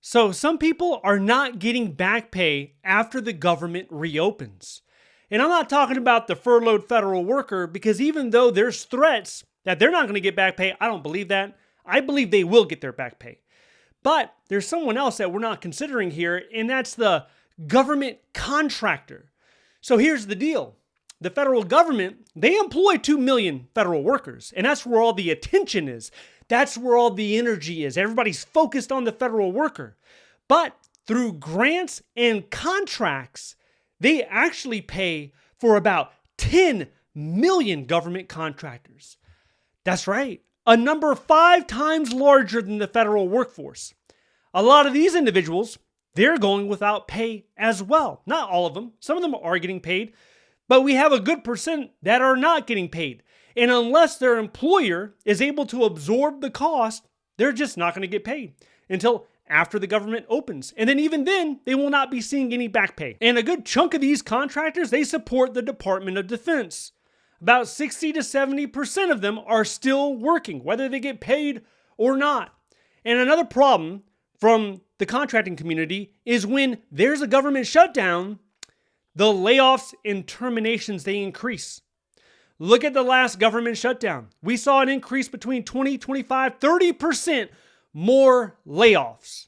So some people are not getting back pay after the government reopens. And I'm not talking about the furloughed federal worker, because even though there's threats that they're not going to get back pay, I don't believe that. I believe they will get their back pay. But there's someone else that we're not considering here, and that's the government contractor. So here's the deal. The federal government, they employ 2 million federal workers, and that's where all the attention is. That's where all the energy is. Everybody's focused on the federal worker. But through grants and contracts, they actually pay for about 10 million government contractors. That's right, a number 5 times larger than the federal workforce. A lot of these individuals, they're going without pay as well. Not all of them. Some of them are getting paid, but we have a good percent that are not getting paid. And unless their employer is able to absorb the cost, they're just not going to get paid until after the government opens. And then even then, they will not be seeing any back pay. And a good chunk of these contractors, they support the Department of Defense. About 60 to 70% of them are still working, whether they get paid or not. And another problem from the contracting community is when there's a government shutdown, the layoffs and terminations, they increase. Look at the last government shutdown. We saw an increase between 20, 25, 30% more layoffs.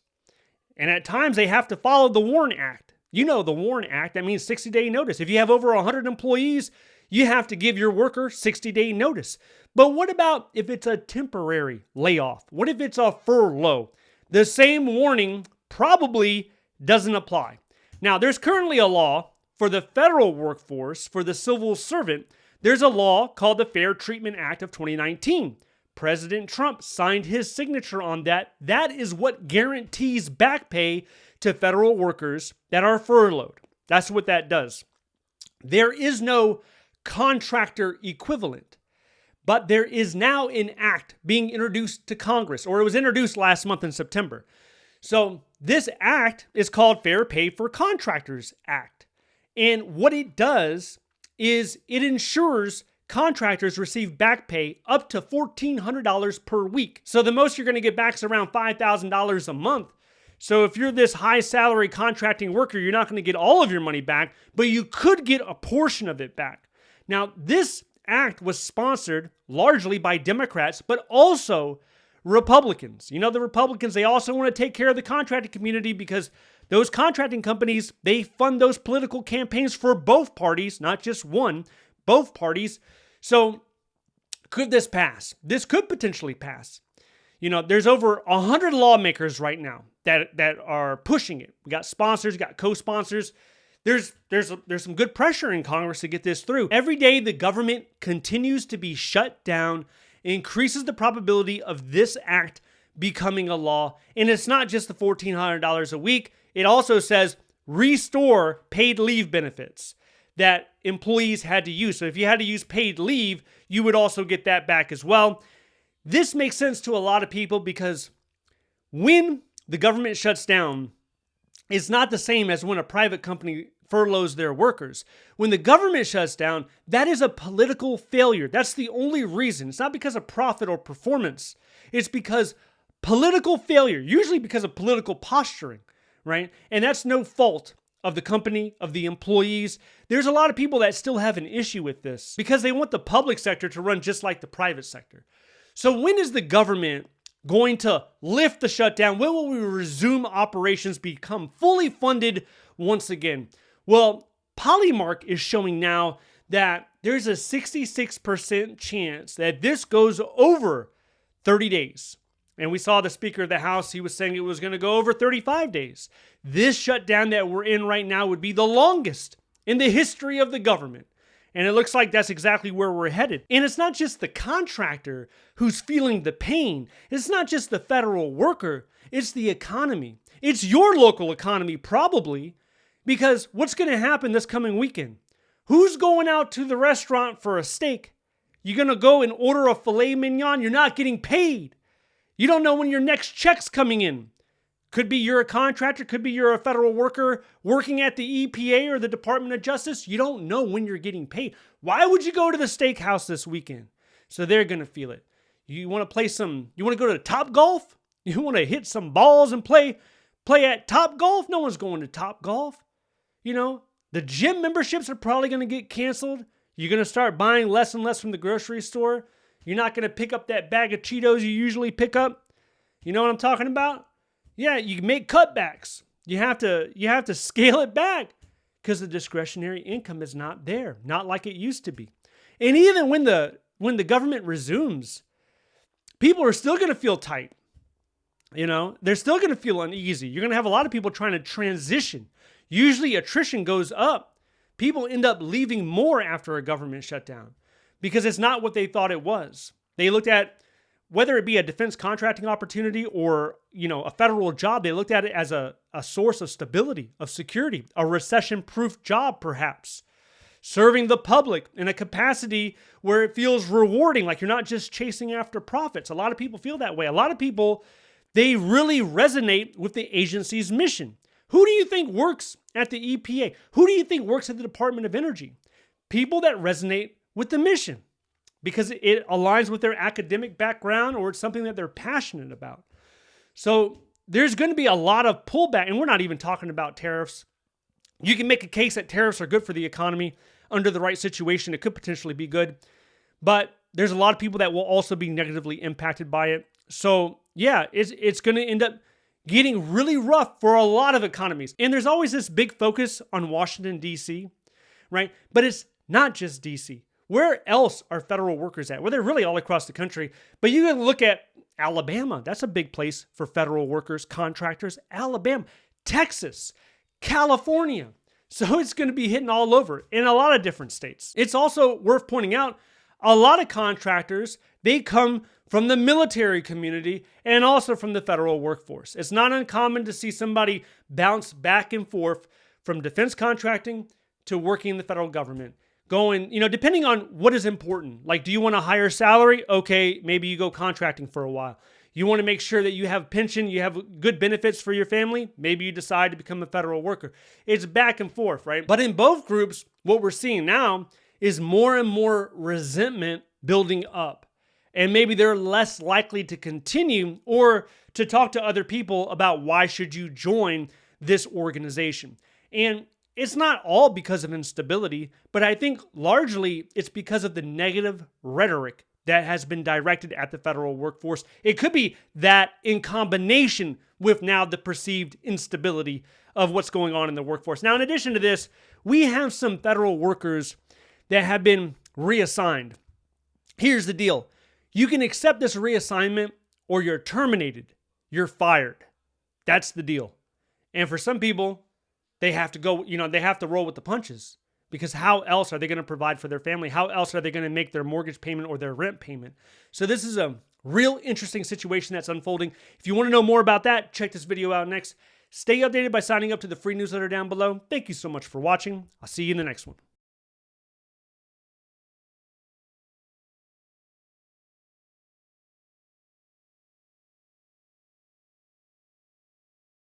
And at times they have to follow the WARN Act. You know the WARN Act, that means 60-day notice. If you have over 100 employees, you have to give your worker 60-day notice. But what about if it's a temporary layoff? What if it's a furlough? The same warning probably doesn't apply. Now, there's currently a law for the federal workforce, for the civil servant. There's a law called the Fair Treatment Act of 2019. President Trump signed his signature on that. That is what guarantees back pay to federal workers that are furloughed. That's what that does. There is no contractor equivalent, but there is now an act being introduced to Congress, or it was introduced last month in September. So this act is called Fair Pay for Contractors Act. And what it does is it ensures contractors receive back pay up to $1,400 per week. So the most you're going to get back is around $5,000 a month. So if you're this high salary contracting worker, you're not going to get all of your money back, but you could get a portion of it back. Now, this act was sponsored largely by Democrats, but also Republicans. You know, the Republicans, they also want to take care of the contracting community because those contracting companies, they fund those political campaigns for both parties, not just one, both parties. So could this pass? This could potentially pass. You know, there's over 100 lawmakers right now that are pushing it. We got sponsors, got co-sponsors. There's some good pressure in Congress to get this through. Every day the government continues to be shut down, increases the probability of this act becoming a law. And it's not just the $1,400 a week. It also says restore paid leave benefits that employees had to use. So if you had to use paid leave, you would also get that back as well. This makes sense to a lot of people because when the government shuts down, it's not the same as when a private company furloughs their workers. When the government shuts down, that is a political failure. That's the only reason. It's not because of profit or performance. It's because political failure, usually because of political posturing, right? And that's no fault of the company, of the employees. There's a lot of people that still have an issue with this because they want the public sector to run just like the private sector. So when is the government going to lift the shutdown? When will we resume operations, become fully funded once again? Well, Polymark is showing now that there's a 66% chance that this goes over 30 days. And we saw the Speaker of the House, he was saying it was going to go over 35 days. This shutdown that we're in right now would be the longest in the history of the government. And it looks like that's exactly where we're headed. And it's not just the contractor who's feeling the pain. It's not just the federal worker. It's the economy. It's your local economy probably, because what's going to happen this coming weekend? Who's going out to the restaurant for a steak? You're going to go and order a filet mignon. You're not getting paid. You don't know when your next check's coming in. Could be you're a contractor, could be you're a federal worker working at the EPA or the Department of Justice. You don't know when you're getting paid. Why would you go to the steakhouse this weekend? So they're going to feel it. You want to play you want to go to Top Golf? You want to hit some balls and play play at Top Golf? No one's going to Top Golf. You know, the gym memberships are probably going to get canceled. You're going to start buying less and less from the grocery store. You're not going to pick up that bag of Cheetos you usually pick up. You know what I'm talking about? Yeah, you make cutbacks. You have to scale it back because the discretionary income is not there, not like it used to be. And even when the government resumes, people are still going to feel tight. You know, they're still going to feel uneasy. You're going to have a lot of people trying to transition. Usually attrition goes up. People end up leaving more after a government shutdown because it's not what they thought it was. They looked at whether it be a defense contracting opportunity or, you know, a federal job, they looked at it as a source of stability, of security, a recession-proof job perhaps. Serving the public in a capacity where it feels rewarding, like you're not just chasing after profits. A lot of people feel that way. A lot of people, they really resonate with the agency's mission. Who do you think works at the EPA? Who do you think works at the Department of Energy? People that resonate with the mission because it aligns with their academic background or it's something that they're passionate about. So there's going to be a lot of pullback, and we're not even talking about tariffs. You can make a case that tariffs are good for the economy. Under the right situation, it could potentially be good. But there's a lot of people that will also be negatively impacted by it. So yeah, it's going to end up getting really rough for a lot of economies. And there's always this big focus on Washington, D.C., right? But it's not just D.C. Where else are federal workers at? Well, they're really all across the country. But you can look at Alabama. That's a big place for federal workers, contractors. Alabama, Texas, California. So it's going to be hitting all over in a lot of different states. It's also worth pointing out, a lot of contractors, they come from the military community and also from the federal workforce. It's not uncommon to see somebody bounce back and forth from defense contracting to working in the federal government. Going, you know, depending on what is important. Like, do you want a higher salary? Okay, maybe you go contracting for a while. You want to make sure that you have pension, you have good benefits for your family? Maybe you decide to become a federal worker. It's back and forth, right? But in both groups, what we're seeing now is more and more resentment building up. And maybe they're less likely to continue or to talk to other people about why should you join this organization. And it's not all because of instability, but I think largely it's because of the negative rhetoric that has been directed at the federal workforce. It could be that in combination with now the perceived instability of what's going on in the workforce. Now, in addition to this, we have some federal workers that have been reassigned. Here's the deal. You can accept this reassignment or you're terminated. You're fired. That's the deal. And for some people, they have to go, you know, they have to roll with the punches because how else are they going to provide for their family? How else are they going to make their mortgage payment or their rent payment? So this is a real interesting situation that's unfolding. If you want to know more about that, check this video out next. Stay updated by signing up to the free newsletter down below. Thank you so much for watching. I'll see you in the next one.